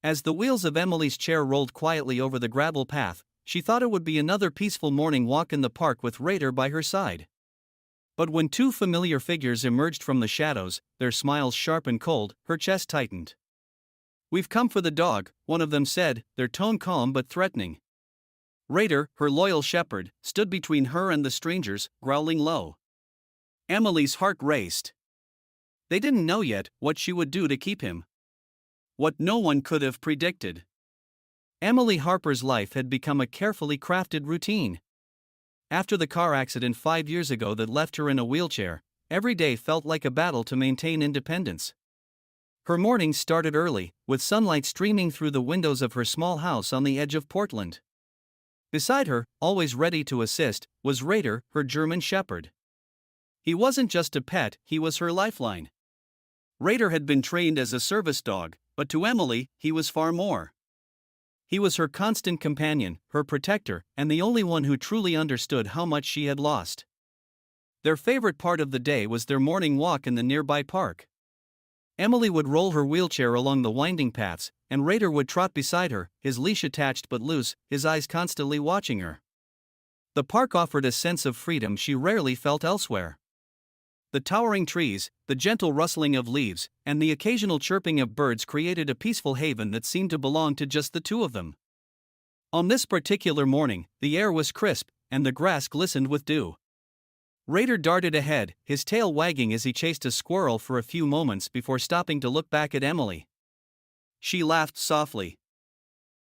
As the wheels of Emily's chair rolled quietly over the gravel path, she thought it would be another peaceful morning walk in the park with Raider by her side. But when two familiar figures emerged from the shadows, their smiles sharp and cold, her chest tightened. "We've come for the dog," one of them said, their tone calm but threatening. Raider, her loyal shepherd, stood between her and the strangers, growling low. Emily's heart raced. They didn't know yet what she would do to keep him. What no one could have predicted. Emily Harper's life had become a carefully crafted routine. After the car accident 5 years ago that left her in a wheelchair, every day felt like a battle to maintain independence. Her mornings started early, with sunlight streaming through the windows of her small house on the edge of Portland. Beside her, always ready to assist, was Raider, her German shepherd. He wasn't just a pet, he was her lifeline. Raider had been trained as a service dog, but to Emily, he was far more. He was her constant companion, her protector, and the only one who truly understood how much she had lost. Their favorite part of the day was their morning walk in the nearby park. Emily would roll her wheelchair along the winding paths, and Raider would trot beside her, his leash attached but loose, his eyes constantly watching her. The park offered a sense of freedom she rarely felt elsewhere. The towering trees, the gentle rustling of leaves, and the occasional chirping of birds created a peaceful haven that seemed to belong to just the two of them. On this particular morning, the air was crisp, and the grass glistened with dew. Raider darted ahead, his tail wagging as he chased a squirrel for a few moments before stopping to look back at Emily. She laughed softly.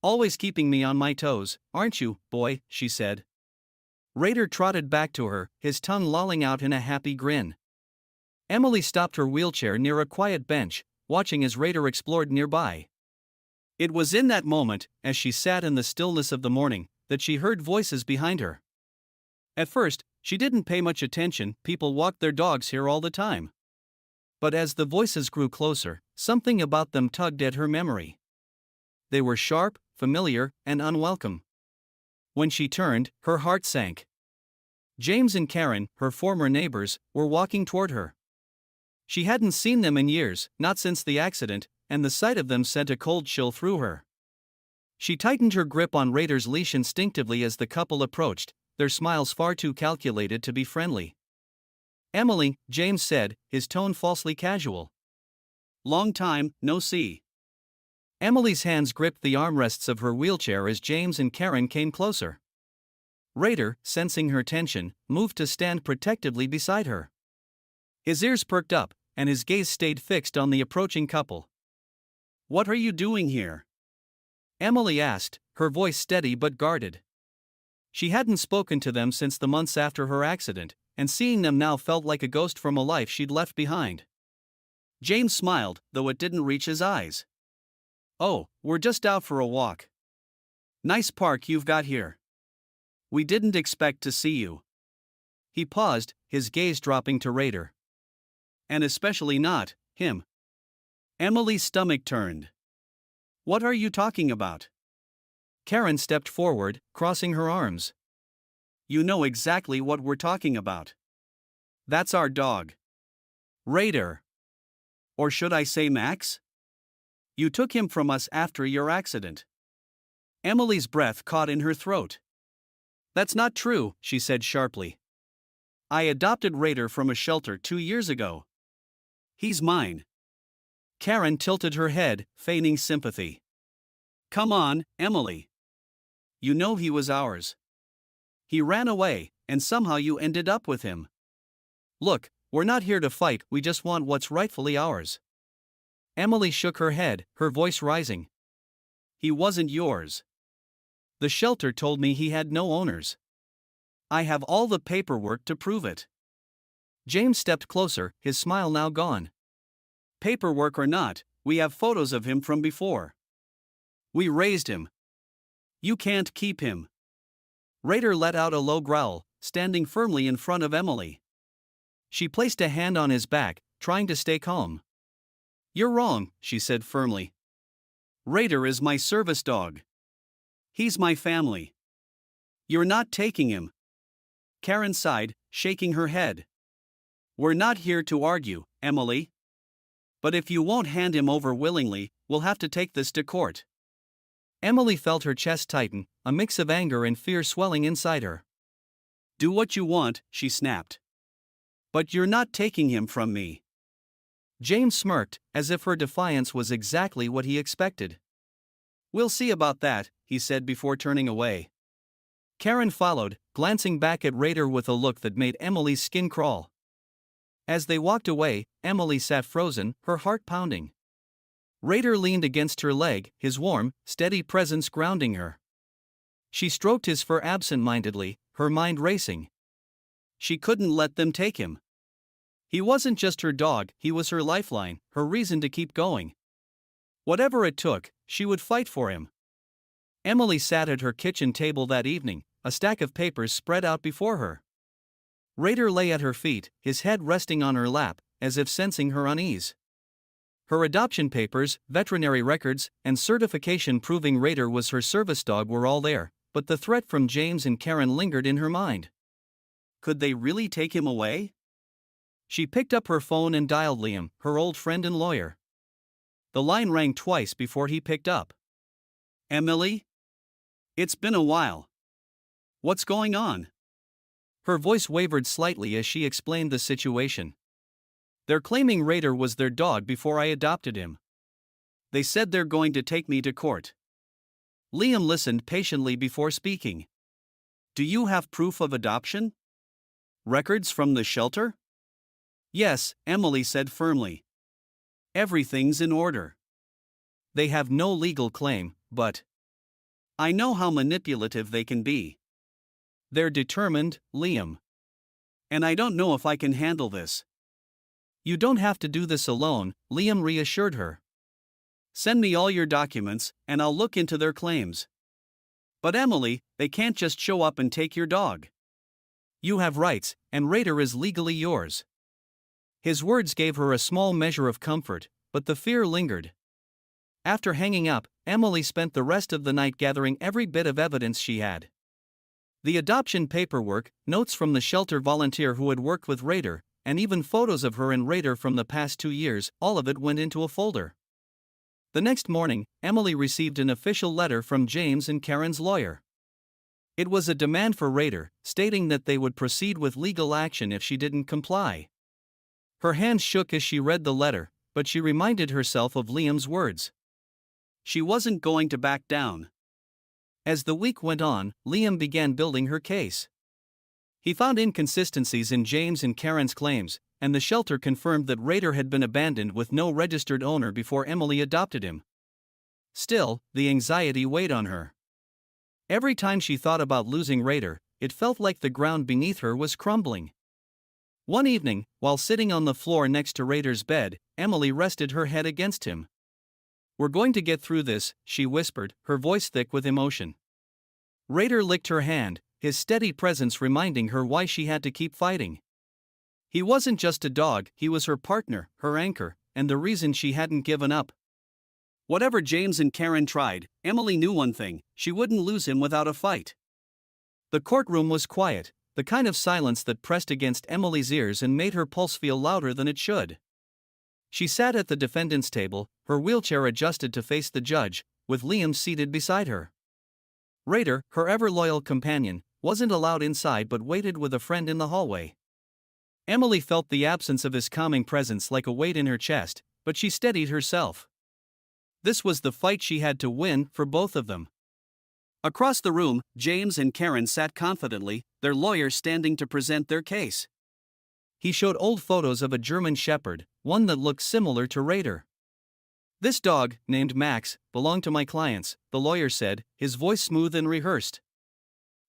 "Always keeping me on my toes, aren't you, boy?" she said. Raider trotted back to her, his tongue lolling out in a happy grin. Emily stopped her wheelchair near a quiet bench, watching as Raider explored nearby. It was in that moment, as she sat in the stillness of the morning, that she heard voices behind her. At first, she didn't pay much attention, people walked their dogs here all the time. But as the voices grew closer, something about them tugged at her memory. They were sharp, familiar, and unwelcome. When she turned, her heart sank. James and Karen, her former neighbors, were walking toward her. She hadn't seen them in years, not since the accident, and the sight of them sent a cold chill through her. She tightened her grip on Raider's leash instinctively as the couple approached, their smiles far too calculated to be friendly. "Emily," James said, his tone falsely casual. "Long time, no see." Emily's hands gripped the armrests of her wheelchair as James and Karen came closer. Raider, sensing her tension, moved to stand protectively beside her. His ears perked up, and his gaze stayed fixed on the approaching couple. "What are you doing here?" Emily asked, her voice steady but guarded. She hadn't spoken to them since the months after her accident, and seeing them now felt like a ghost from a life she'd left behind. James smiled, though it didn't reach his eyes. "Oh, we're just out for a walk. Nice park you've got here. We didn't expect to see you." He paused, his gaze dropping to Raider. "And especially not him." Emily's stomach turned. "What are you talking about?" Karen stepped forward, crossing her arms. "You know exactly what we're talking about. That's our dog. Raider. Or should I say Max? You took him from us after your accident." Emily's breath caught in her throat. "That's not true," she said sharply. "I adopted Raider from a shelter 2 years ago. He's mine." Karen tilted her head, feigning sympathy. "Come on, Emily. You know he was ours. He ran away, and somehow you ended up with him. Look, we're not here to fight, we just want what's rightfully ours." Emily shook her head, her voice rising. "He wasn't yours. The shelter told me he had no owners. I have all the paperwork to prove it." James stepped closer, his smile now gone. "Paperwork or not, we have photos of him from before. We raised him. You can't keep him." Raider let out a low growl, standing firmly in front of Emily. She placed a hand on his back, trying to stay calm. "You're wrong," she said firmly. "Raider is my service dog. He's my family. You're not taking him." Karen sighed, shaking her head. "We're not here to argue, Emily. But if you won't hand him over willingly, we'll have to take this to court. Emily felt her chest tighten, a mix of anger and fear swelling inside her. Do what you want, she snapped. But you're not taking him from me. James smirked, as if her defiance was exactly what he expected. We'll see about that, he said before turning away. Karen followed, glancing back at Rader with a look that made Emily's skin crawl. As they walked away, Emily sat frozen, her heart pounding. Rader leaned against her leg, his warm, steady presence grounding her. She stroked his fur absent-mindedly, her mind racing. She couldn't let them take him. He wasn't just her dog, he was her lifeline, her reason to keep going. Whatever it took, she would fight for him. Emily sat at her kitchen table that evening, a stack of papers spread out before her. Rader lay at her feet, his head resting on her lap, as if sensing her unease. Her adoption papers, veterinary records, and certification proving Rader was her service dog were all there, but the threat from James and Karen lingered in her mind. Could they really take him away? She picked up her phone and dialed Liam, her old friend and lawyer. The line rang twice before he picked up. Emily? It's been a while. What's going on? Her voice wavered slightly as she explained the situation. They're claiming Rader was their dog before I adopted him. They said they're going to take me to court. Liam listened patiently before speaking. Do you have proof of adoption? Records from the shelter? Yes, Emily said firmly. Everything's in order. They have no legal claim, but I know how manipulative they can be. They're determined, Liam. And I don't know if I can handle this. You don't have to do this alone, Liam reassured her. Send me all your documents, and I'll look into their claims. But Emily, they can't just show up and take your dog. You have rights, and Rader is legally yours. His words gave her a small measure of comfort, but the fear lingered. After hanging up, Emily spent the rest of the night gathering every bit of evidence she had. The adoption paperwork, notes from the shelter volunteer who had worked with Rader, and even photos of her and Rader from the past 2 years, all of it went into a folder. The next morning, Emily received an official letter from James and Karen's lawyer. It was a demand for Rader, stating that they would proceed with legal action if she didn't comply. Her hands shook as she read the letter, but she reminded herself of Liam's words. She wasn't going to back down. As the week went on, Liam began building her case. He found inconsistencies in James and Karen's claims, and the shelter confirmed that Rader had been abandoned with no registered owner before Emily adopted him. Still, the anxiety weighed on her. Every time she thought about losing Rader, it felt like the ground beneath her was crumbling. One evening, while sitting on the floor next to Rader's bed, Emily rested her head against him. We're going to get through this, she whispered, her voice thick with emotion. Rader licked her hand, his steady presence reminding her why she had to keep fighting. He wasn't just a dog, he was her partner, her anchor, and the reason she hadn't given up. Whatever James and Karen tried, Emily knew one thing: she wouldn't lose him without a fight. The courtroom was quiet, the kind of silence that pressed against Emily's ears and made her pulse feel louder than it should. She sat at the defendant's table, her wheelchair adjusted to face the judge, with Liam seated beside her. Rader, her ever-loyal companion, wasn't allowed inside but waited with a friend in the hallway. Emily felt the absence of his calming presence like a weight in her chest, but she steadied herself. This was the fight she had to win for both of them. Across the room, James and Karen sat confidently, their lawyer standing to present their case. He showed old photos of a German Shepherd, one that looked similar to Rader. This dog, named Max, belonged to my clients, the lawyer said, his voice smooth and rehearsed.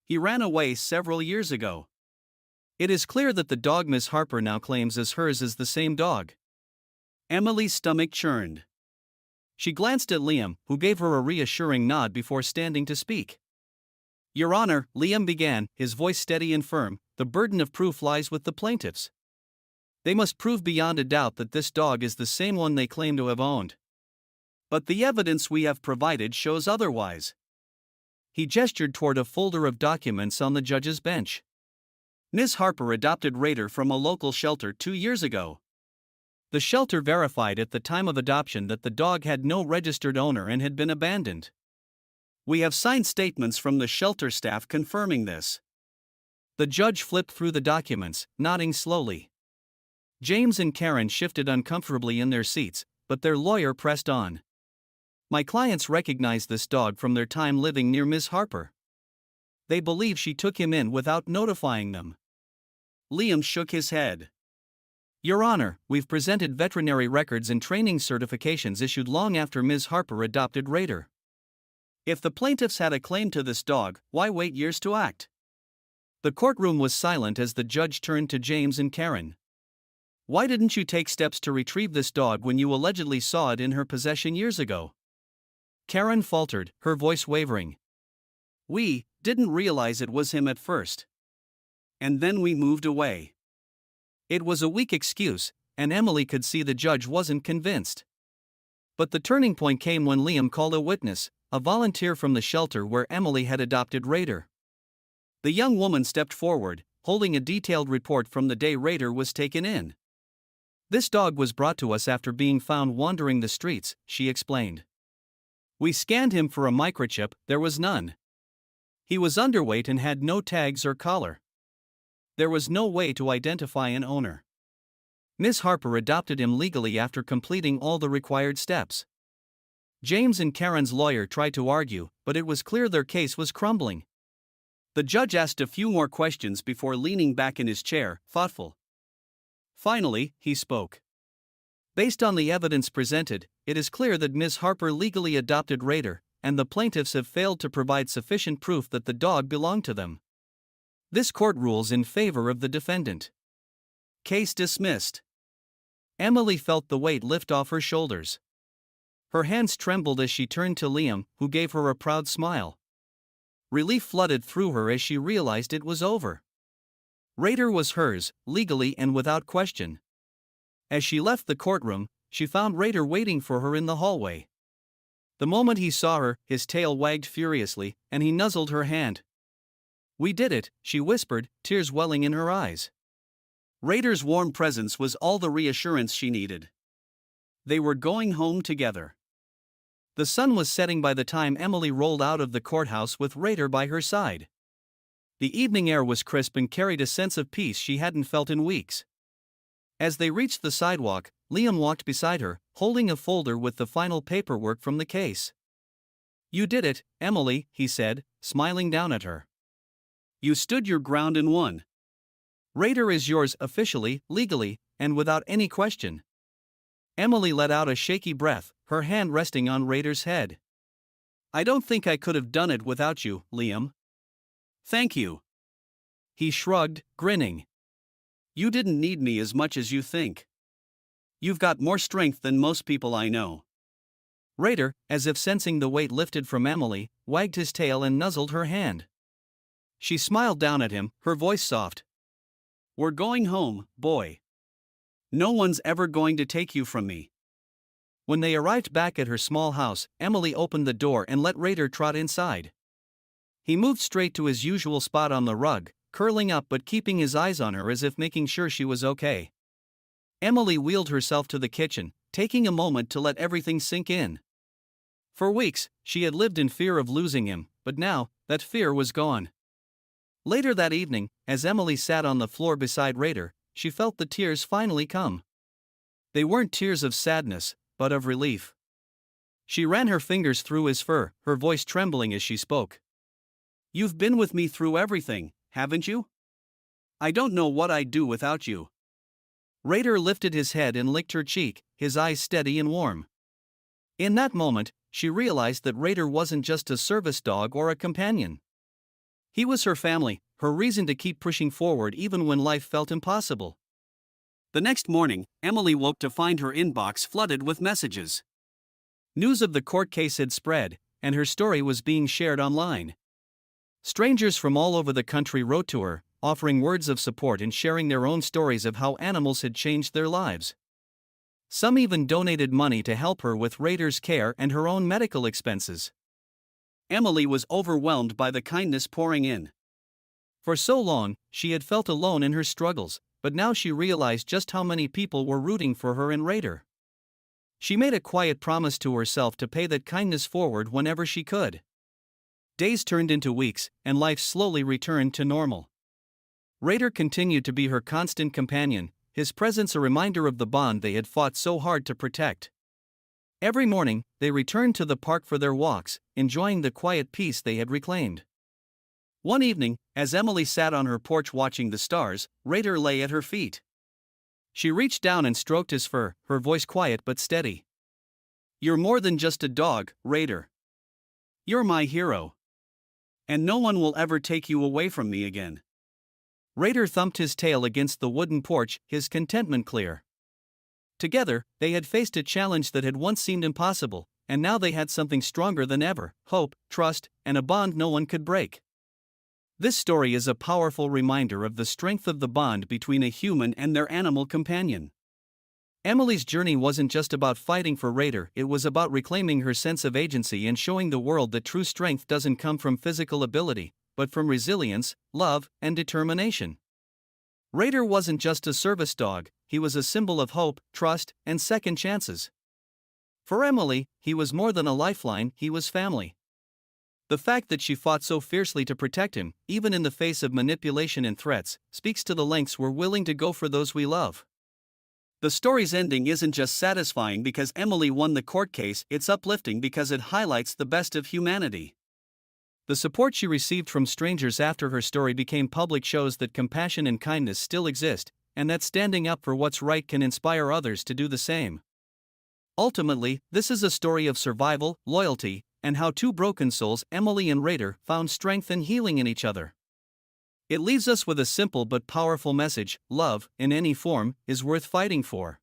He ran away several years ago. It is clear that the dog Miss Harper now claims as hers is the same dog. Emily's stomach churned. She glanced at Liam, who gave her a reassuring nod before standing to speak. Your Honor, Liam began, his voice steady and firm, the burden of proof lies with the plaintiffs. They must prove beyond a doubt that this dog is the same one they claim to have owned. But the evidence we have provided shows otherwise. He gestured toward a folder of documents on the judge's bench. Miss Harper adopted Rader from a local shelter 2 years ago. The shelter verified at the time of adoption that the dog had no registered owner and had been abandoned. We have signed statements from the shelter staff confirming this. The judge flipped through the documents, nodding slowly. James and Karen shifted uncomfortably in their seats, but their lawyer pressed on. My clients recognize this dog from their time living near Ms. Harper. They believe she took him in without notifying them. Liam shook his head. Your Honor, we've presented veterinary records and training certifications issued long after Ms. Harper adopted Raider. If the plaintiffs had a claim to this dog, why wait years to act? The courtroom was silent as the judge turned to James and Karen. Why didn't you take steps to retrieve this dog when you allegedly saw it in her possession years ago? Karen faltered, her voice wavering. We didn't realize it was him at first. And then we moved away. It was a weak excuse, and Emily could see the judge wasn't convinced. But the turning point came when Liam called a witness, a volunteer from the shelter where Emily had adopted Raider. The young woman stepped forward, holding a detailed report from the day Raider was taken in. This dog was brought to us after being found wandering the streets, she explained. We scanned him for a microchip, there was none. He was underweight and had no tags or collar. There was no way to identify an owner. Ms. Harper adopted him legally after completing all the required steps. James and Karen's lawyer tried to argue, but it was clear their case was crumbling. The judge asked a few more questions before leaning back in his chair, thoughtful. Finally, he spoke. Based on the evidence presented, it is clear that Ms. Harper legally adopted Raider, and the plaintiffs have failed to provide sufficient proof that the dog belonged to them. This court rules in favor of the defendant. Case dismissed. Emily felt the weight lift off her shoulders. Her hands trembled as she turned to Liam, who gave her a proud smile. Relief flooded through her as she realized it was over. Raider was hers, legally and without question. As she left the courtroom, she found Raider waiting for her in the hallway. The moment he saw her, his tail wagged furiously, and he nuzzled her hand. We did it, she whispered, tears welling in her eyes. Raider's warm presence was all the reassurance she needed. They were going home together. The sun was setting by the time Emily rolled out of the courthouse with Raider by her side. The evening air was crisp and carried a sense of peace she hadn't felt in weeks. As they reached the sidewalk, Liam walked beside her, holding a folder with the final paperwork from the case. You did it, Emily, he said, smiling down at her. You stood your ground and won. Raider is yours officially, legally, and without any question. Emily let out a shaky breath, her hand resting on Raider's head. I don't think I could have done it without you, Liam. Thank you. He shrugged, grinning. You didn't need me as much as you think. You've got more strength than most people I know. Raider, as if sensing the weight lifted from Emily, wagged his tail and nuzzled her hand. She smiled down at him, her voice soft. We're going home, boy. No one's ever going to take you from me. When they arrived back at her small house, Emily opened the door and let Raider trot inside. He moved straight to his usual spot on the rug, curling up but keeping his eyes on her as if making sure she was okay. Emily wheeled herself to the kitchen, taking a moment to let everything sink in. For weeks, she had lived in fear of losing him, but now, that fear was gone. Later that evening, as Emily sat on the floor beside Raider, she felt the tears finally come. They weren't tears of sadness, but of relief. She ran her fingers through his fur, her voice trembling as she spoke. You've been with me through everything, haven't you? I don't know what I'd do without you. Raider lifted his head and licked her cheek, his eyes steady and warm. In that moment, she realized that Raider wasn't just a service dog or a companion. He was her family, her reason to keep pushing forward even when life felt impossible. The next morning, Emily woke to find her inbox flooded with messages. News of the court case had spread, and her story was being shared online. Strangers from all over the country wrote to her, offering words of support and sharing their own stories of how animals had changed their lives. Some even donated money to help her with Raider's care and her own medical expenses. Emily was overwhelmed by the kindness pouring in. For so long, she had felt alone in her struggles, but now she realized just how many people were rooting for her and Raider. She made a quiet promise to herself to pay that kindness forward whenever she could. Days turned into weeks, and life slowly returned to normal. Raider continued to be her constant companion, his presence a reminder of the bond they had fought so hard to protect. Every morning, they returned to the park for their walks, enjoying the quiet peace they had reclaimed. One evening, as Emily sat on her porch watching the stars, Raider lay at her feet. She reached down and stroked his fur, her voice quiet but steady. "You're more than just a dog, Raider. You're my hero. And no one will ever take you away from me again." Raider thumped his tail against the wooden porch, his contentment clear. Together, they had faced a challenge that had once seemed impossible, and now they had something stronger than ever: hope, trust, and a bond no one could break. This story is a powerful reminder of the strength of the bond between a human and their animal companion. Emily's journey wasn't just about fighting for Raider, it was about reclaiming her sense of agency and showing the world that true strength doesn't come from physical ability, but from resilience, love, and determination. Raider wasn't just a service dog, he was a symbol of hope, trust, and second chances. For Emily, he was more than a lifeline, he was family. The fact that she fought so fiercely to protect him, even in the face of manipulation and threats, speaks to the lengths we're willing to go for those we love. The story's ending isn't just satisfying because Emily won the court case, it's uplifting because it highlights the best of humanity. The support she received from strangers after her story became public shows that compassion and kindness still exist, and that standing up for what's right can inspire others to do the same. Ultimately, this is a story of survival, loyalty, and how two broken souls, Emily and Raider, found strength and healing in each other. It leaves us with a simple but powerful message: love, in any form, is worth fighting for.